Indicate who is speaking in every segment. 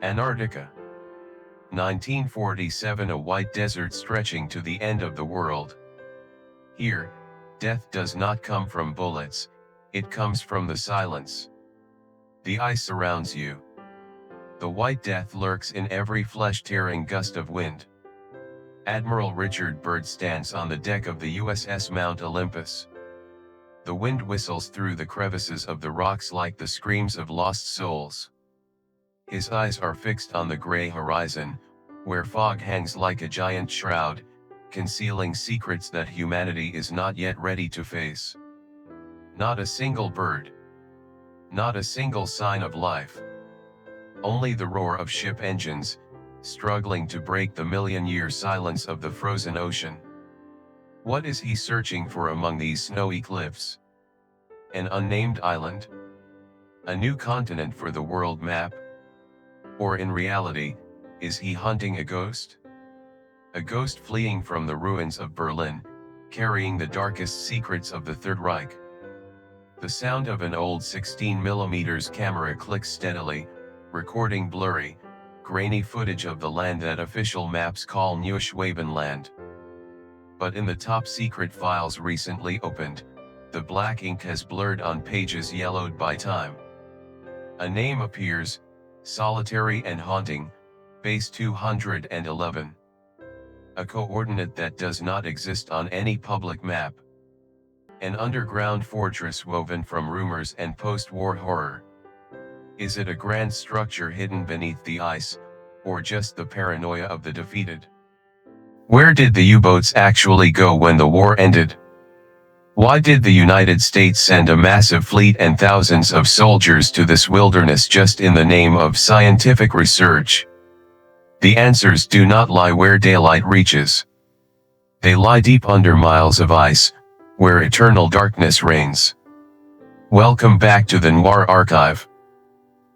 Speaker 1: Antarctica. 1947. A white desert stretching to the end of the world. Here, death does not come from bullets, it comes from the silence. The ice surrounds you. The white death lurks in every flesh-tearing gust of wind. Admiral Richard Byrd stands on the deck of the USS Mount Olympus. The wind whistles through the crevices of the rocks like the screams of lost souls. His eyes are fixed on the gray horizon, where fog hangs like a giant shroud, concealing secrets that humanity is not yet ready to face. Not a single bird. Not a single sign of life. Only the roar of ship engines, struggling to break the million-year silence of the frozen ocean. What is he searching for among these snowy cliffs? An unnamed island? A new continent for the world map? Or in reality, is he hunting a ghost? A ghost fleeing from the ruins of Berlin, carrying the darkest secrets of the Third Reich. The sound of an old 16mm camera clicks steadily, recording blurry, grainy footage of the land that official maps call Neuschwabenland. But in the top-secret files recently opened, the black ink has blurred on pages yellowed by time. A name appears, solitary and haunting, Base 211. A coordinate that does not exist on any public map. An underground fortress woven from rumors and post-war horror. Is it a grand structure hidden beneath the ice, or just the paranoia of the defeated? Where did the U-boats actually go when the war ended? Why did the United States send a massive fleet and thousands of soldiers to this wilderness just in the name of scientific research? The answers do not lie where daylight reaches. They lie deep under miles of ice, where eternal darkness reigns. Welcome back to the Noir Archive.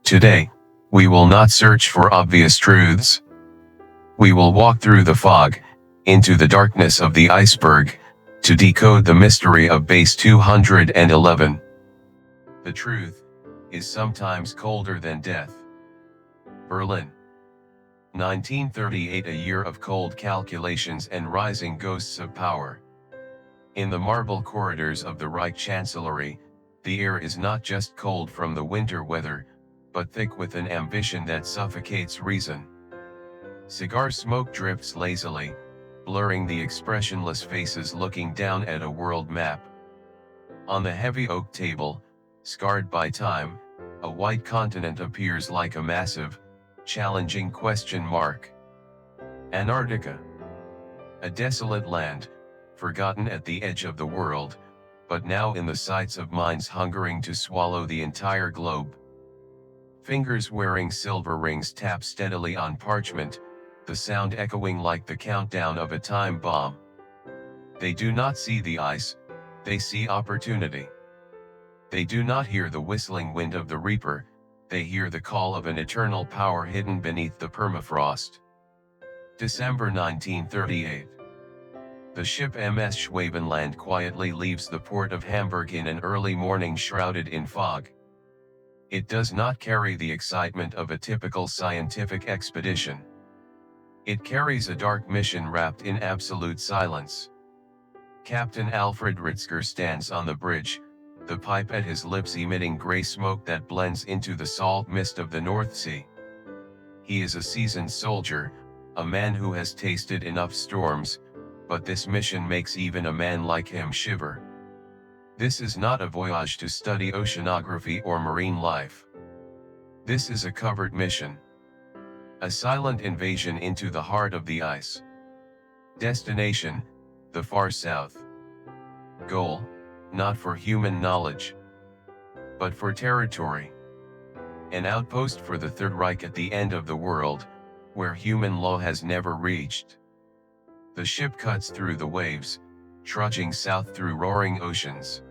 Speaker 1: Today, we will not search for obvious truths. We will walk through the fog, into the darkness of the iceberg, to decode the mystery of Base 211. The truth is sometimes colder than death. Berlin. 1938. A year of cold calculations and rising ghosts of power. In the marble corridors of the Reich Chancellery, the air is not just cold from the winter weather, but thick with an ambition that suffocates reason. Cigar smoke drifts lazily, blurring the expressionless faces looking down at a world map. On the heavy oak table, scarred by time, a white continent appears like a massive, challenging question mark. Antarctica. A desolate land, forgotten at the edge of the world, but now in the sights of minds hungering to swallow the entire globe. Fingers wearing silver rings tap steadily on parchment, the sound echoing like the countdown of a time bomb. They do not see the ice, they see opportunity. They do not hear the whistling wind of the reaper, they hear the call of an eternal power hidden beneath the permafrost. December 1938. The ship MS Schwabenland quietly leaves the port of Hamburg in an early morning shrouded in fog. It does not carry the excitement of a typical scientific expedition. It carries a dark mission wrapped in absolute silence. Captain Alfred Ritzker stands on the bridge, the pipe at his lips emitting gray smoke that blends into the salt mist of the North Sea. He is a seasoned soldier, a man who has tasted enough storms, but this mission makes even a man like him shiver. This is not a voyage to study oceanography or marine life. This is a covert mission. A silent invasion into the heart of the ice. Destination, the far south. Goal, not for human knowledge, but for territory. An outpost for the Third Reich at the end of the world, where human law has never reached. The ship cuts through the waves, trudging south through roaring oceans.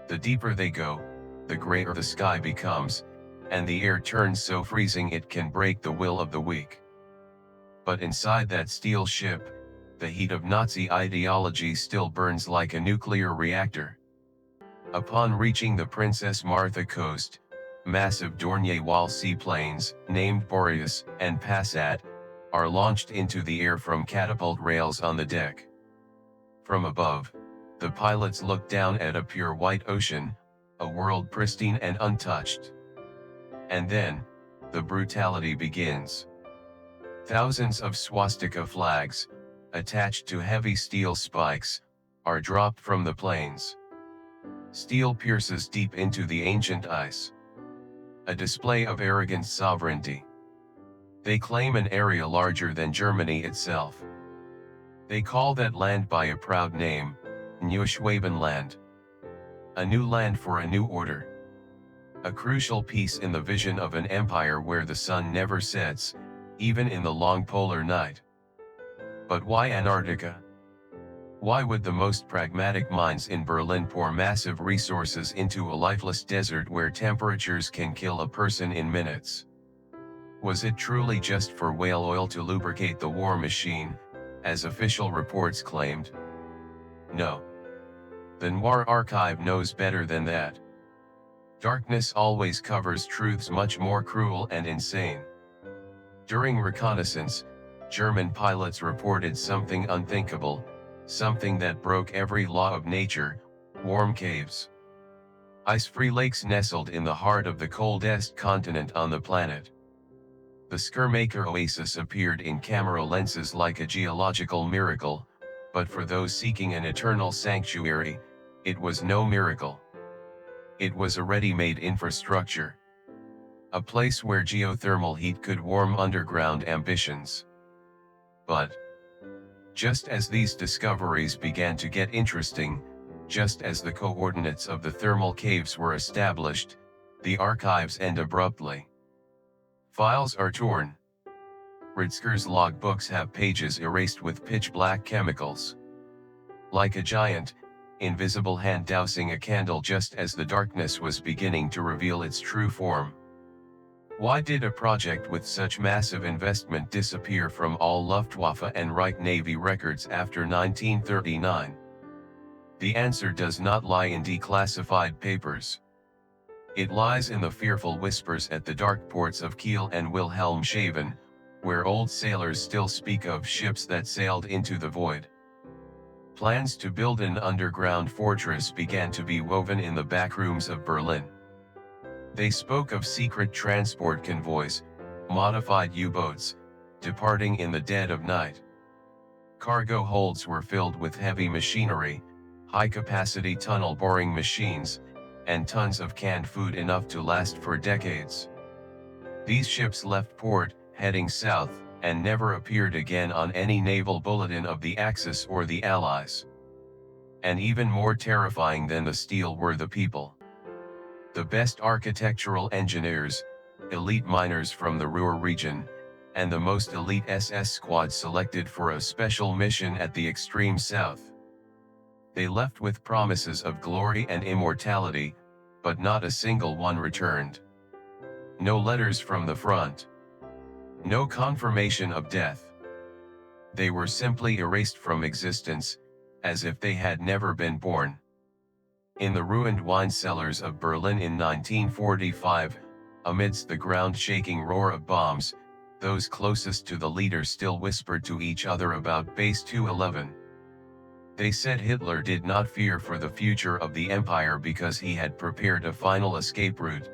Speaker 1: The deeper they go, the grayer the sky becomes, and the air turns so freezing it can break the will of the weak. But inside that steel ship, the heat of Nazi ideology still burns like a nuclear reactor. Upon reaching the Princess Martha coast, massive Dornier-Wall seaplanes, named Boreas and Passat, are launched into the air from catapult rails on the deck. From above, the pilots look down at a pure white ocean, a world pristine and untouched. And then, the brutality begins. Thousands of swastika flags, attached to heavy steel spikes, are dropped from the planes. Steel pierces deep into the ancient ice. A display of arrogant sovereignty. They claim an area larger than Germany itself. They call that land by a proud name, Neuschwabenland. A new land for a new order. A crucial piece in the vision of an empire where the sun never sets, even in the long polar night. But why Antarctica? Why would the most pragmatic minds in Berlin pour massive resources into a lifeless desert where temperatures can kill a person in minutes? Was it truly just for whale oil to lubricate the war machine, as official reports claimed? No. The Noir Archive knows better than that. Darkness always covers truths much more cruel and insane. During reconnaissance, German pilots reported something unthinkable, something that broke every law of nature: warm caves. Ice-free lakes nestled in the heart of the coldest continent on the planet. The Skirmaker oasis appeared in camera lenses like a geological miracle, but for those seeking an eternal sanctuary, it was no miracle. It was a ready-made infrastructure. A place where geothermal heat could warm underground ambitions. But just as these discoveries began to get interesting, just as the coordinates of the thermal caves were established, the archives end abruptly. Files are torn. Ritzker's logbooks have pages erased with pitch-black chemicals. Like a giant, invisible hand dousing a candle just as the darkness was beginning to reveal its true form. Why did a project with such massive investment disappear from all Luftwaffe and Reich Navy records after 1939? The answer does not lie in declassified papers. It lies in the fearful whispers at the dark ports of Kiel and Wilhelmshaven, where old sailors still speak of ships that sailed into the void. Plans to build an underground fortress began to be woven in the backrooms of Berlin. They spoke of secret transport convoys, modified U-boats, departing in the dead of night. Cargo holds were filled with heavy machinery, high-capacity tunnel boring machines, and tons of canned food enough to last for decades. These ships left port, heading south, and never appeared again on any naval bulletin of the Axis or the Allies. And even more terrifying than the steel were the people. The best architectural engineers, elite miners from the Ruhr region, and the most elite SS squad selected for a special mission at the extreme south. They left with promises of glory and immortality, but not a single one returned. No letters from the front. No confirmation of death. They were simply erased from existence, as if they had never been born. In the ruined wine cellars of Berlin in 1945, amidst the ground-shaking roar of bombs, those closest to the leader still whispered to each other about Base 211. They said Hitler did not fear for the future of the empire because he had prepared a final escape route.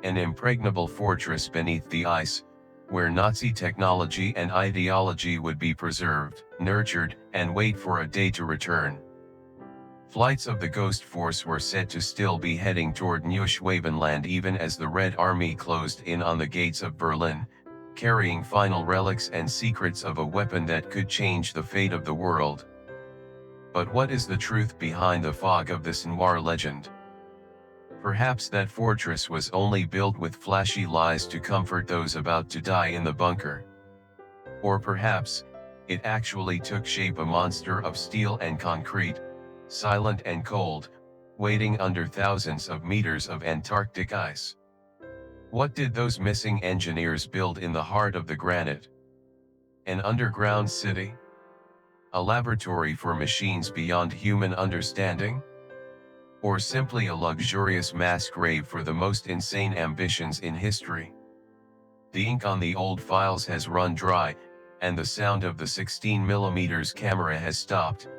Speaker 1: An impregnable fortress beneath the ice, where Nazi technology and ideology would be preserved, nurtured, and wait for a day to return. Flights of the Ghost Force were said to still be heading toward Neuschwabenland even as the Red Army closed in on the gates of Berlin, carrying final relics and secrets of a weapon that could change the fate of the world. But what is the truth behind the fog of this noir legend? Perhaps that fortress was only built with flashy lies to comfort those about to die in the bunker. Or perhaps, it actually took shape a monster of steel and concrete, silent and cold, waiting under thousands of meters of Antarctic ice. What did those missing engineers build in the heart of the granite? An underground city? A laboratory for machines beyond human understanding? or simply a luxurious mass grave for the most insane ambitions in history. The ink on the old files has run dry, and the sound of the 16mm camera has stopped,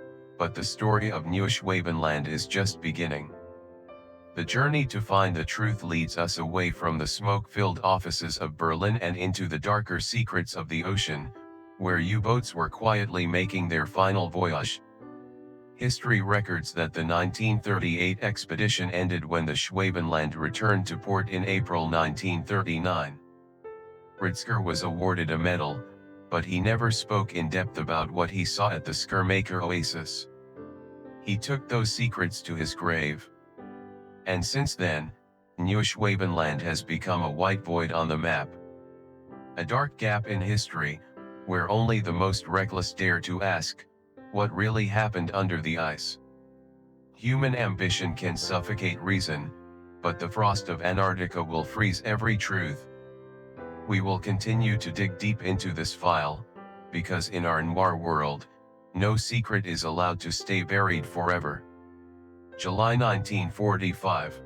Speaker 1: but the story of Neuschwabenland is just beginning. The journey to find the truth leads us away from the smoke-filled offices of Berlin and into the darker secrets of the ocean, where U-boats were quietly making their final voyage. History records that the 1938 expedition ended when the Schwabenland returned to port in April 1939. Ritzker was awarded a medal, but he never spoke in depth about what he saw at the Skirmaker Oasis. He took those secrets to his grave. And since then, Neuschwabenland has become a white void on the map. A dark gap in history, where only the most reckless dare to ask, what really happened under the ice? Human ambition can suffocate reason, but the frost of Antarctica will freeze every truth. We will continue to dig deep into this file, because in our noir world, no secret is allowed to stay buried forever. July 1945.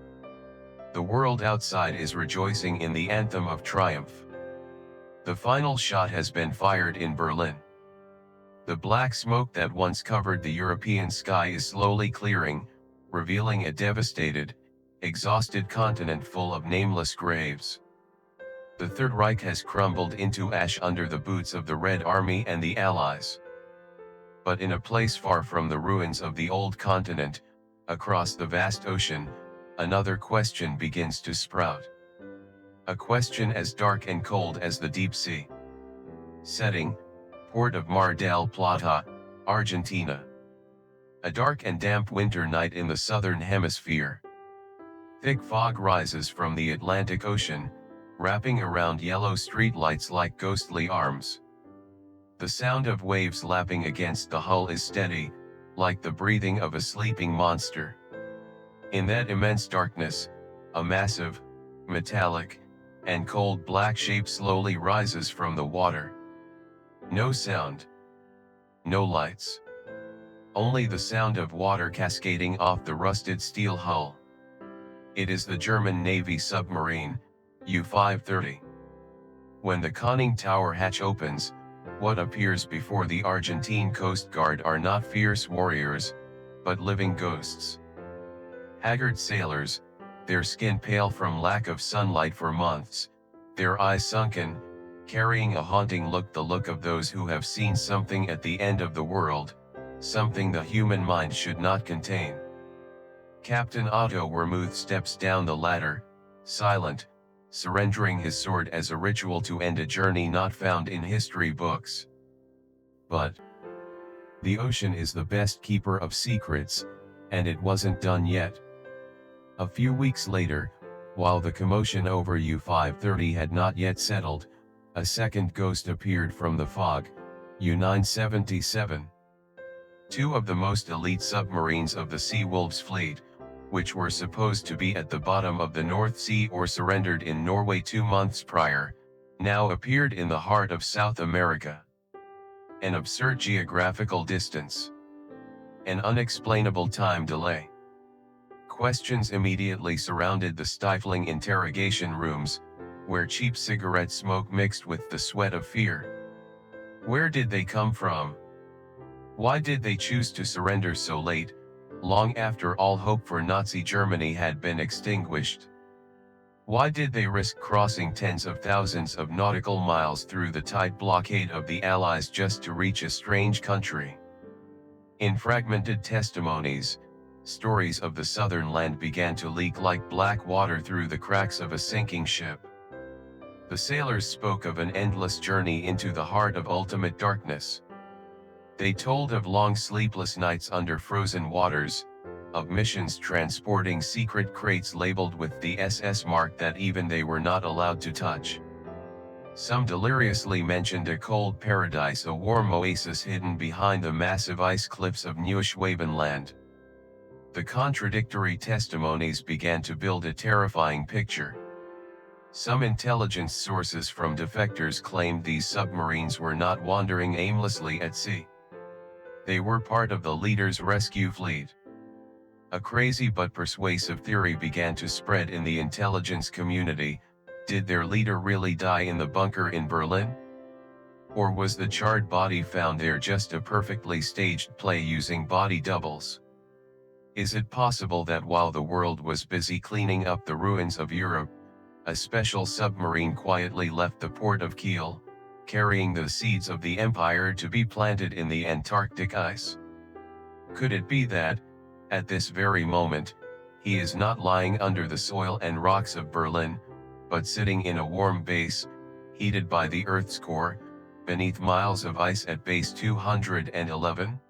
Speaker 1: The world outside is rejoicing in the anthem of triumph. The final shot has been fired in Berlin. The black smoke that once covered the European sky is slowly clearing, revealing a devastated, exhausted continent full of nameless graves. The Third Reich has crumbled into ash under the boots of the Red Army and the Allies. But in a place far from the ruins of the old continent, across the vast ocean, another question begins to sprout. A question as dark and cold as the deep sea. Setting, port of Mar del Plata, Argentina. A dark and damp winter night in the southern hemisphere. Thick fog rises from the Atlantic Ocean, wrapping around yellow streetlights like ghostly arms. The sound of waves lapping against the hull is steady, like the breathing of a sleeping monster. In that immense darkness, a massive, metallic, and cold black shape slowly rises from the water. No sound. No lights. Only the sound of water cascading off the rusted steel hull. It is the German Navy submarine, U-530. When the conning tower hatch opens, what appears before the Argentine Coast Guard are not fierce warriors, but living ghosts. Haggard sailors, their skin pale from lack of sunlight for months, their eyes sunken, carrying a haunting look, the look of those who have seen something at the end of the world, something the human mind should not contain. Captain Otto Wermuth steps down the ladder, silent, surrendering his sword as a ritual to end a journey not found in history books. But the ocean is the best keeper of secrets, and it wasn't done yet. A few weeks later, while the commotion over U-530 had not yet settled, a second ghost appeared from the fog, U-977. Two of the most elite submarines of the Sea Wolves fleet, which were supposed to be at the bottom of the North Sea or surrendered in Norway 2 months prior, now appeared in the heart of South America. An absurd geographical distance. An unexplainable time delay. Questions immediately surrounded the stifling interrogation rooms, where cheap cigarette smoke mixed with the sweat of fear. Where did they come from? Why did they choose to surrender so late, long after all hope for Nazi Germany had been extinguished? Why did they risk crossing tens of thousands of nautical miles through the tight blockade of the Allies just to reach a strange country? In fragmented testimonies, stories of the southern land began to leak like black water through the cracks of a sinking ship. The sailors spoke of an endless journey into the heart of ultimate darkness. They told of long sleepless nights under frozen waters, of missions transporting secret crates labeled with the SS mark that even they were not allowed to touch. Some deliriously mentioned a cold paradise, a warm oasis hidden behind the massive ice cliffs of Neuschwabenland. The contradictory testimonies began to build a terrifying picture. Some intelligence sources from defectors claimed these submarines were not wandering aimlessly at sea. They were part of the leader's rescue fleet. A crazy but persuasive theory began to spread in the intelligence community. Did their leader really die in the bunker in Berlin? Or was the charred body found there just a perfectly staged play using body doubles? Is it possible that while the world was busy cleaning up the ruins of Europe, a special submarine quietly left the port of Kiel, carrying the seeds of the empire to be planted in the Antarctic ice? Could it be that, at this very moment, he is not lying under the soil and rocks of Berlin, but sitting in a warm base, heated by the Earth's core, beneath miles of ice at base 211?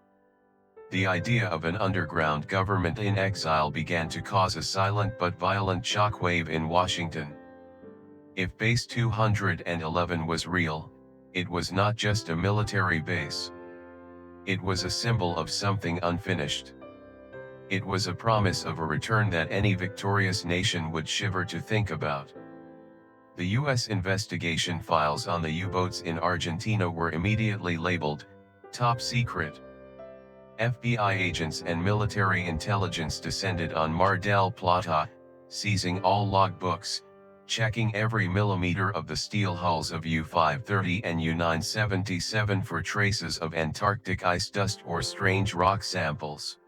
Speaker 1: The idea of an underground government in exile began to cause a silent but violent shockwave in Washington. If base 211 was real, it was not just a military base. It was a symbol of something unfinished. It was a promise of a return that any victorious nation would shiver to think about. The U.S. investigation files on the U-boats in Argentina were immediately labeled top secret. FBI agents and military intelligence descended on Mar del Plata, seizing all logbooks, checking every millimeter of the steel hulls of U-530 and U-977 for traces of Antarctic ice dust or strange rock samples.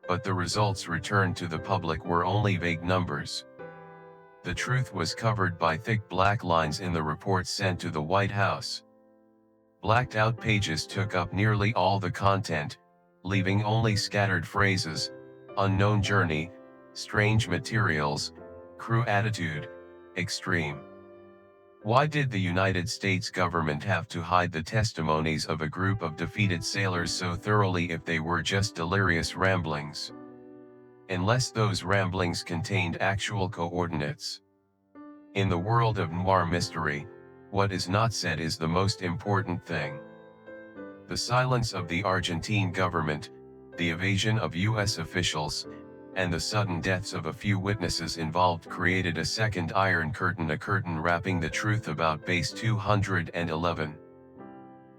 Speaker 1: But the results returned to the public were only vague numbers. The truth was covered by thick black lines in the reports sent to the White House. Blacked out pages took up nearly all the content, leaving only scattered phrases: unknown journey, strange materials, crew attitude, extreme. Why did the United States government have to hide the testimonies of a group of defeated sailors so thoroughly if they were just delirious ramblings? Unless those ramblings contained actual coordinates. In the world of noir mystery, what is not said is the most important thing. The silence of the Argentine government, the evasion of U.S. officials, and the sudden deaths of a few witnesses involved created a second iron curtain, a curtain wrapping the truth about base 211.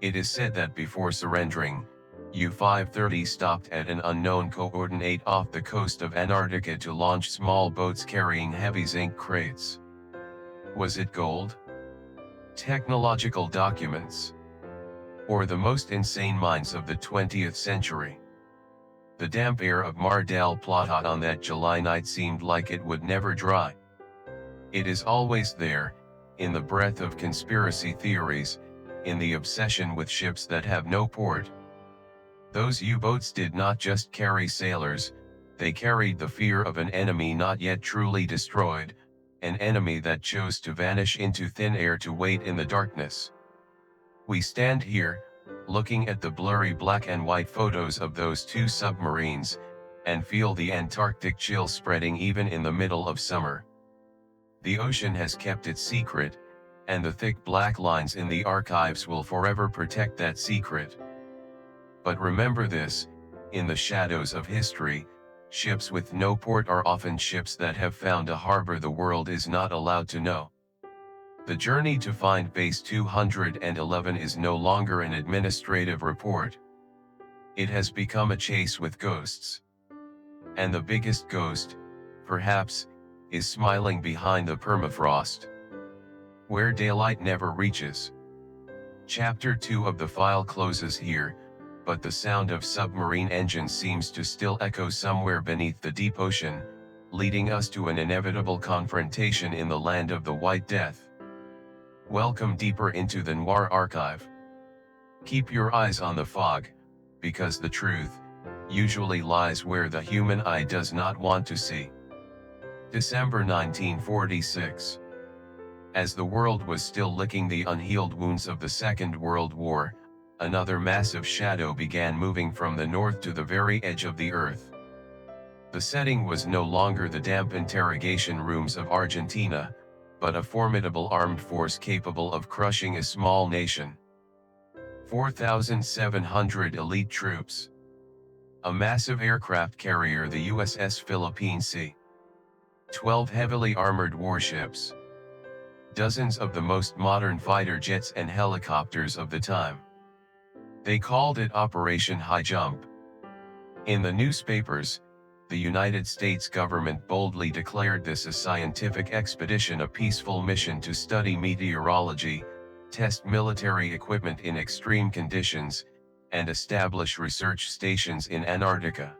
Speaker 1: It is said that before surrendering, U-530 stopped at an unknown coordinate off the coast of Antarctica to launch small boats carrying heavy zinc crates. Was it gold? Technological documents? Or the most insane minds of the 20th century? The damp air of Mar del Plata on that July night seemed like it would never dry. It is always there, in the breath of conspiracy theories, in the obsession with ships that have no port. Those U-boats did not just carry sailors, they carried the fear of an enemy not yet truly destroyed, an enemy that chose to vanish into thin air to wait in the darkness. We stand here, looking at the blurry black and white photos of those two submarines, and feel the Antarctic chill spreading even in the middle of summer. The ocean has kept its secret, and the thick black lines in the archives will forever protect that secret. But remember this, in the shadows of history, ships with no port are often ships that have found a harbor the world is not allowed to know. The journey to find base 211 is no longer an administrative report. It has become a chase with ghosts. And the biggest ghost, perhaps, is smiling behind the permafrost, where daylight never reaches. Chapter 2 of the file closes here, but the sound of submarine engines seems to still echo somewhere beneath the deep ocean, leading us to an inevitable confrontation in the land of the White Death. Welcome deeper into the Noir Archive. Keep your eyes on the fog, because the truth usually lies where the human eye does not want to see. December 1946. As the world was still licking the unhealed wounds of the Second World War, another massive shadow began moving from the north to the very edge of the earth. The setting was no longer the damp interrogation rooms of Argentina, but a formidable armed force capable of crushing a small nation. 4,700 elite troops. A massive aircraft carrier, the USS Philippine Sea. 12 heavily armored warships. Dozens of the most modern fighter jets and helicopters of the time. They called it Operation Highjump. In the newspapers, the United States government boldly declared this a scientific expedition, a peaceful mission to study meteorology, test military equipment in extreme conditions, and establish research stations in Antarctica.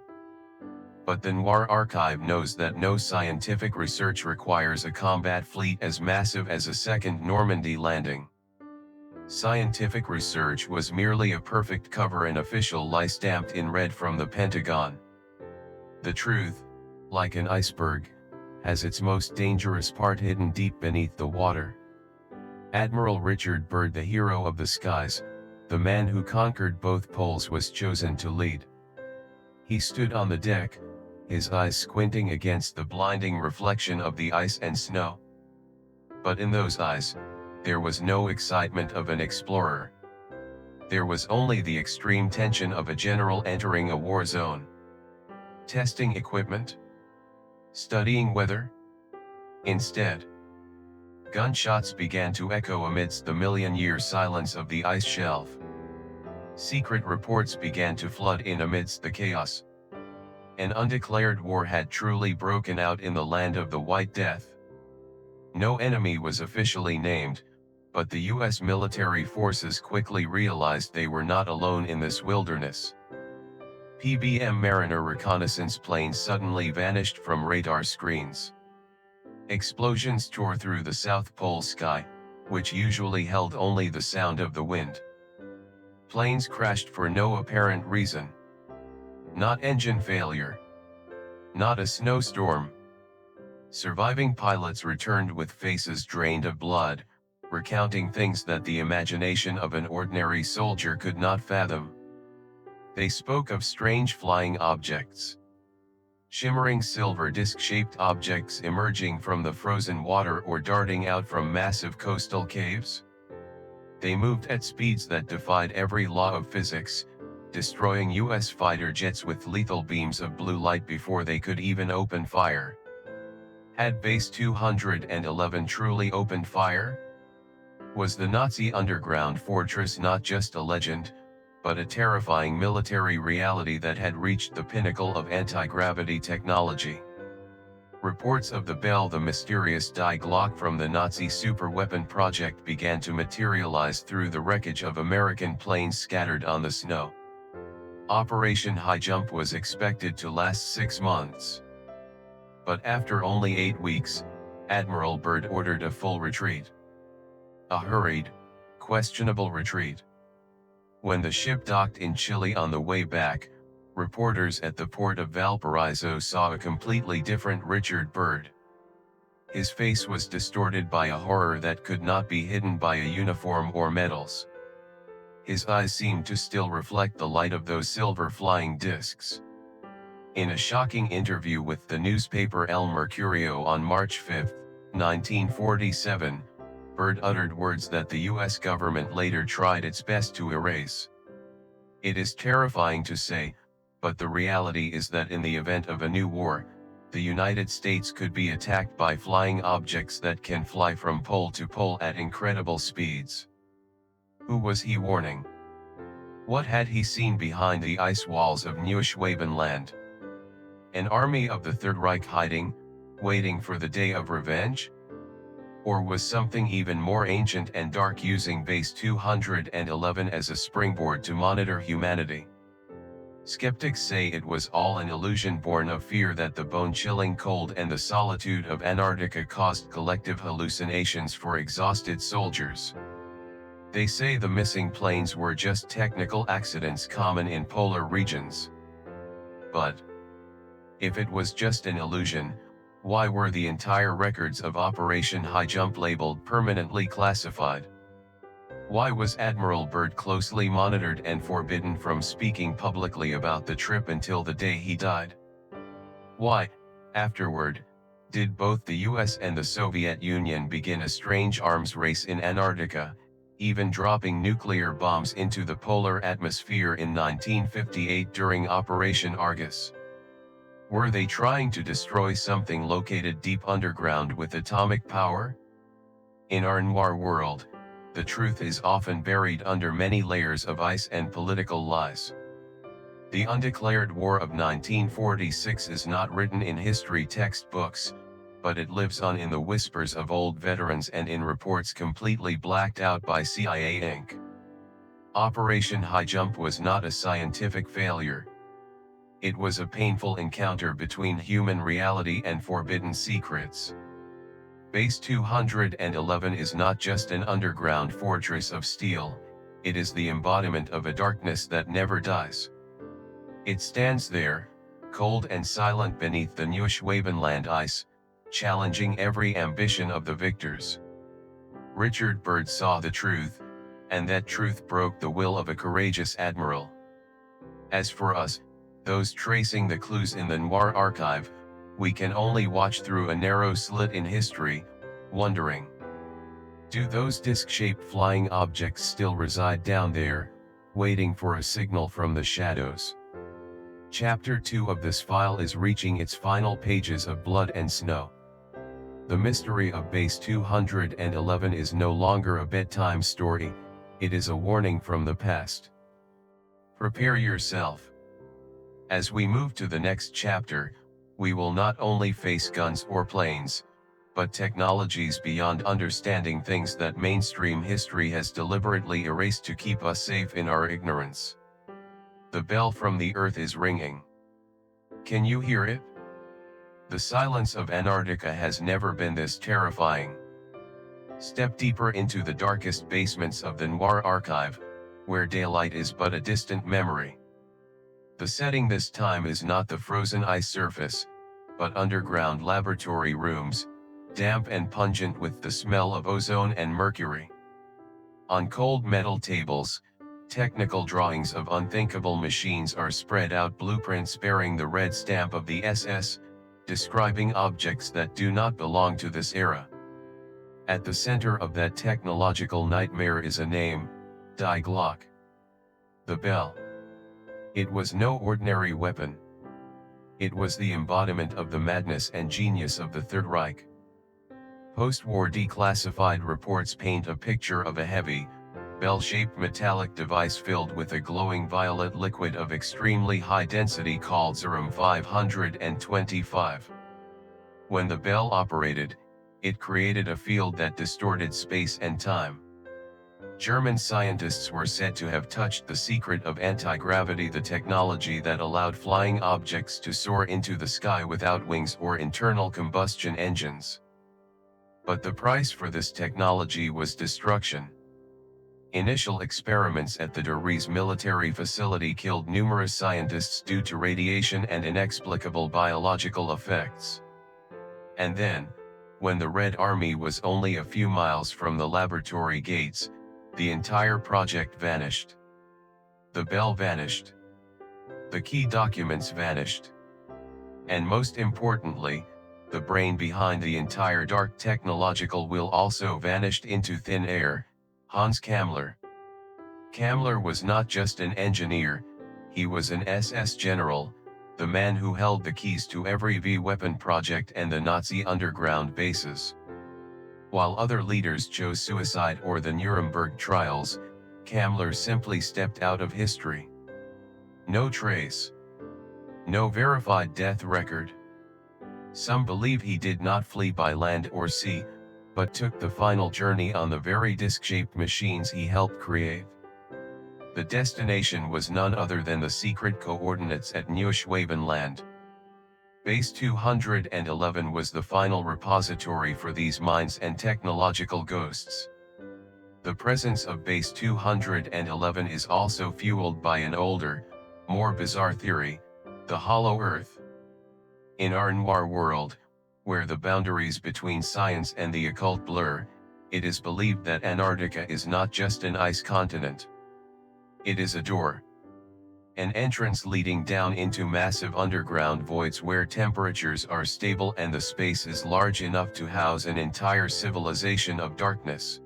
Speaker 1: But the Noir Archive knows that no scientific research requires a combat fleet as massive as a second Normandy landing. Scientific research was merely a perfect cover, an official lie stamped in red from the Pentagon. The truth, like an iceberg, has its most dangerous part hidden deep beneath the water. Admiral Richard Byrd, the hero of the skies, the man who conquered both poles, was chosen to lead. He stood on the deck, his eyes squinting against the blinding reflection of the ice and snow. But in those eyes, there was no excitement of an explorer. There was only the extreme tension of a general entering a war zone. Testing equipment? Studying weather? Instead, gunshots began to echo amidst the million-year silence of the ice shelf. Secret reports began to flood in amidst the chaos. An undeclared war had truly broken out in the land of the White Death. No enemy was officially named, but the U.S. military forces quickly realized they were not alone in this wilderness. PBM Mariner reconnaissance planes suddenly vanished from radar screens. Explosions tore through the South Pole sky, which usually held only the sound of the wind. Planes crashed for no apparent reason. Not engine failure. Not a snowstorm. Surviving pilots returned with faces drained of blood, recounting things that the imagination of an ordinary soldier could not fathom. They spoke of strange flying objects. Shimmering silver disc-shaped objects emerging from the frozen water or darting out from massive coastal caves. They moved at speeds that defied every law of physics, destroying U.S. fighter jets with lethal beams of blue light before they could even open fire. Had Base 211 truly opened fire? Was the Nazi underground fortress not just a legend, but a terrifying military reality that had reached the pinnacle of anti-gravity technology? Reports of the Bell, the mysterious Die Glock from the Nazi superweapon project, began to materialize through the wreckage of American planes scattered on the snow. Operation Highjump was expected to last 6 months. But after only 8 weeks, Admiral Byrd ordered a full retreat. A hurried, questionable retreat. When the ship docked in Chile on the way back, reporters at the port of Valparaiso saw a completely different Richard Byrd. His face was distorted by a horror that could not be hidden by a uniform or medals. His eyes seemed to still reflect the light of those silver flying discs. In a shocking interview with the newspaper El Mercurio on March 5, 1947, Byrd uttered words that the U.S. government later tried its best to erase. It is terrifying to say, but the reality is that in the event of a new war, the United States could be attacked by flying objects that can fly from pole to pole at incredible speeds. Who was he warning? What had he seen behind the ice walls of Neuschwabenland? An army of the Third Reich hiding, waiting for the day of revenge? Or was something even more ancient and dark using Base 211 as a springboard to monitor humanity? Skeptics say it was all an illusion born of fear that the bone-chilling cold and the solitude of Antarctica caused collective hallucinations for exhausted soldiers. They say the missing planes were just technical accidents common in polar regions. But if it was just an illusion, why were the entire records of Operation Highjump labeled permanently classified? Why was Admiral Byrd closely monitored and forbidden from speaking publicly about the trip until the day he died? Why, afterward, did both the US and the Soviet Union begin a strange arms race in Antarctica, even dropping nuclear bombs into the polar atmosphere in 1958 during Operation Argus? Were they trying to destroy something located deep underground with atomic power? In our noir world, the truth is often buried under many layers of ice and political lies. The undeclared war of 1946 is not written in history textbooks, but it lives on in the whispers of old veterans and in reports completely blacked out by CIA Inc. Operation Highjump was not a scientific failure. It was a painful encounter between human reality and forbidden secrets. Base 211 is not just an underground fortress of steel, it is the embodiment of a darkness that never dies. It stands there, cold and silent beneath the Neuschwabenland ice, challenging every ambition of the victors. Richard Byrd saw the truth, and that truth broke the will of a courageous admiral. As for us, those tracing the clues in the Noir Archive, we can only watch through a narrow slit in history, wondering, do those disc-shaped flying objects still reside down there, waiting for a signal from the shadows? Chapter 2 of this file is reaching its final pages of blood and snow. The mystery of Base 211 is no longer a bedtime story, it is a warning from the past. Prepare yourself. As we move to the next chapter, we will not only face guns or planes, but technologies beyond understanding things that mainstream history has deliberately erased to keep us safe in our ignorance. The bell from the earth is ringing. Can you hear it? The silence of Antarctica has never been this terrifying. Step deeper into the darkest basements of the Noir Archive, where daylight is but a distant memory. The setting this time is not the frozen ice surface, but underground laboratory rooms, damp and pungent with the smell of ozone and mercury. On cold metal tables, technical drawings of unthinkable machines are spread out, blueprints bearing the red stamp of the SS, describing objects that do not belong to this era. At the center of that technological nightmare is a name, Die Glock. The bell. It was no ordinary weapon. It was the embodiment of the madness and genius of the Third Reich. Post-war declassified reports paint a picture of a heavy, bell-shaped metallic device filled with a glowing violet liquid of extremely high density called Serum 525. When the bell operated, it created a field that distorted space and time. German scientists were said to have touched the secret of anti-gravity, the technology that allowed flying objects to soar into the sky without wings or internal combustion engines. But the price for this technology was destruction. Initial experiments at the de Vries military facility killed numerous scientists due to radiation and inexplicable biological effects. And then, when the Red Army was only a few miles from the laboratory gates, the entire project vanished. The bell vanished. The key documents vanished. And most importantly, the brain behind the entire dark technological wheel also vanished into thin air, Hans Kammler. Kammler was not just an engineer, he was an SS general, the man who held the keys to every V-weapon project and the Nazi underground bases. While other leaders chose suicide or the Nuremberg trials, Kammler simply stepped out of history. No trace. No verified death record. Some believe he did not flee by land or sea, but took the final journey on the very disc-shaped machines he helped create. The destination was none other than the secret coordinates at Neuschwabenland. Base 211 was the final repository for these minds and technological ghosts. The presence of Base 211 is also fueled by an older, more bizarre theory, the Hollow Earth. In our noir world, where the boundaries between science and the occult blur, it is believed that Antarctica is not just an ice continent. It is a door. An entrance leading down into massive underground voids where temperatures are stable and the space is large enough to house an entire civilization of darkness.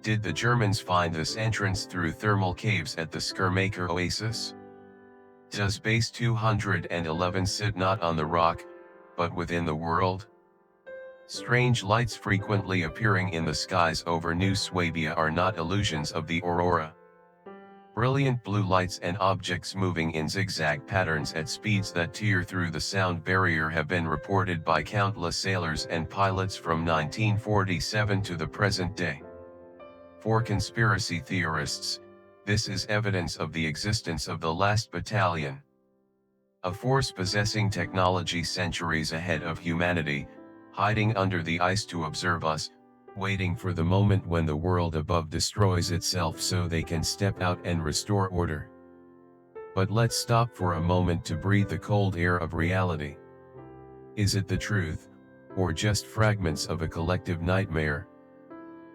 Speaker 1: Did the Germans find this entrance through thermal caves at the Skirmaker Oasis? Does Base 211 sit not on the rock, but within the world? Strange lights frequently appearing in the skies over New Swabia are not illusions of the aurora. Brilliant blue lights and objects moving in zigzag patterns at speeds that tear through the sound barrier have been reported by countless sailors and pilots from 1947 to the present day. For conspiracy theorists, this is evidence of the existence of the last battalion. A force possessing technology centuries ahead of humanity, hiding under the ice to observe us, waiting for the moment when the world above destroys itself so they can step out and restore order. But let's stop for a moment to breathe the cold air of reality. Is it the truth, or just fragments of a collective nightmare?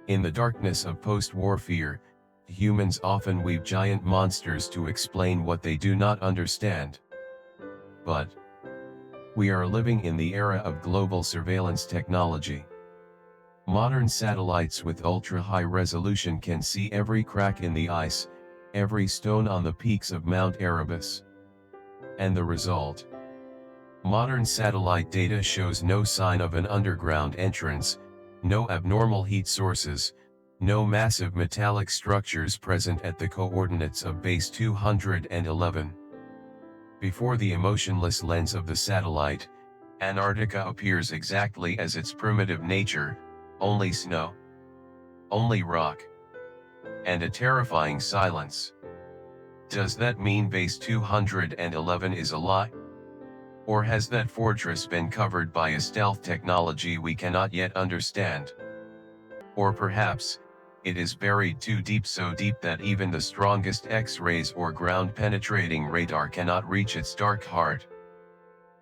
Speaker 1: In the darkness of post-war fear, humans often weave giant monsters to explain what they do not understand. But we are living in the era of global surveillance technology. Modern satellites with ultra-high resolution can see every crack in the ice, every stone on the peaks of Mount Erebus. And the result? Modern satellite data shows no sign of an underground entrance, no abnormal heat sources, no massive metallic structures present at the coordinates of base 211. Before the emotionless lens of the satellite, Antarctica appears exactly as its primitive nature: only snow, only rock, and a terrifying silence. Does that mean base 211 is a lie? Or has that fortress been covered by a stealth technology we cannot yet understand? Or perhaps, it is buried too deep, so deep that even the strongest X-rays or ground-penetrating radar cannot reach its dark heart.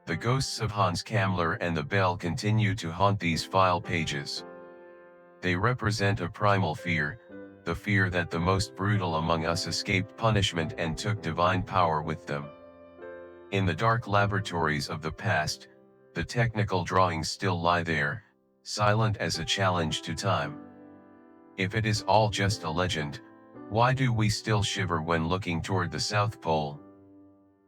Speaker 1: The ghosts of Hans Kammler and the Bell continue to haunt these file pages. They represent a primal fear, the fear that the most brutal among us escaped punishment and took divine power with them. In the dark laboratories of the past, the technical drawings still lie there, silent as a challenge to time. If it is all just a legend, why do we still shiver when looking toward the South Pole?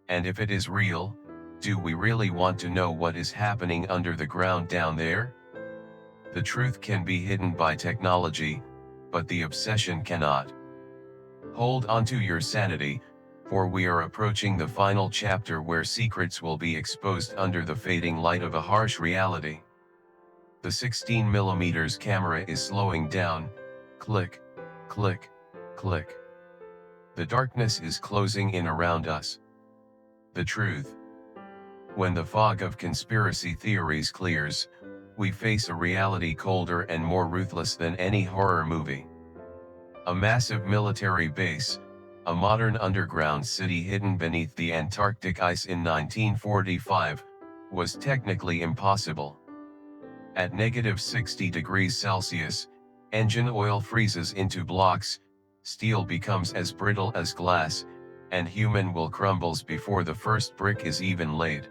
Speaker 1: And if it is real, do we really want to know what is happening under the ground down there? The truth can be hidden by technology, but the obsession cannot. Hold on to your sanity, for we are approaching the final chapter where secrets will be exposed under the fading light of a harsh reality. The 16mm camera is slowing down. Click, click, click. The darkness is closing in around us. The truth. When the fog of conspiracy theories clears, we face a reality colder and more ruthless than any horror movie. A massive military base, a modern underground city hidden beneath the Antarctic ice in 1945, was technically impossible. At -60 degrees Celsius, engine oil freezes into blocks, steel becomes as brittle as glass, and human will crumbles before the first brick is even laid.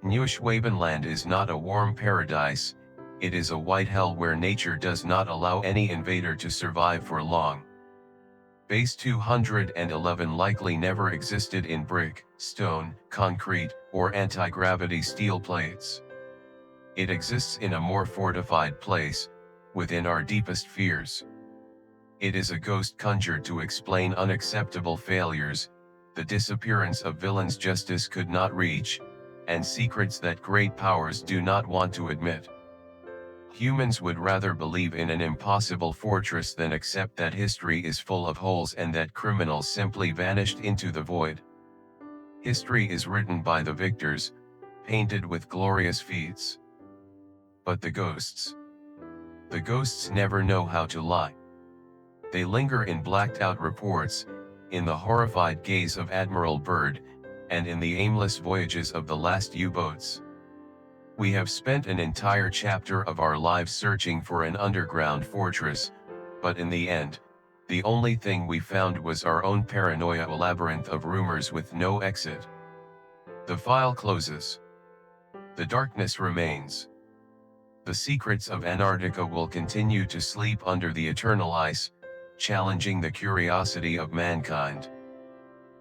Speaker 1: Neuschwabenland is not a warm paradise, it is a white hell where nature does not allow any invader to survive for long. Base 211 likely never existed in brick, stone, concrete, or anti-gravity steel plates. It exists in a more fortified place, within our deepest fears. It is a ghost conjured to explain unacceptable failures, the disappearance of villains justice could not reach, and secrets that great powers do not want to admit. Humans would rather believe in an impossible fortress than accept that history is full of holes and that criminals simply vanished into the void. History is written by the victors, painted with glorious feats. But the ghosts never know how to lie. They linger in blacked-out reports, in the horrified gaze of Admiral Byrd, and in the aimless voyages of the last U-boats. We have spent an entire chapter of our lives searching for an underground fortress, but in the end, the only thing we found was our own paranoia, a labyrinth of rumors with no exit. The file closes. The darkness remains. The secrets of Antarctica will continue to sleep under the eternal ice, challenging the curiosity of mankind.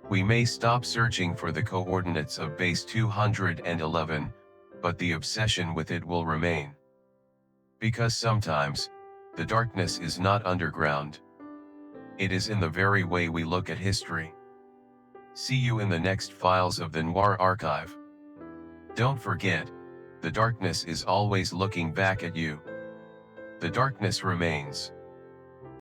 Speaker 1: We may stop searching for the coordinates of base 211, but the obsession with it will remain. Because sometimes, the darkness is not underground. It is in the very way we look at history. See you in the next files of the Noir Archive. Don't forget, the darkness is always looking back at you. The darkness remains.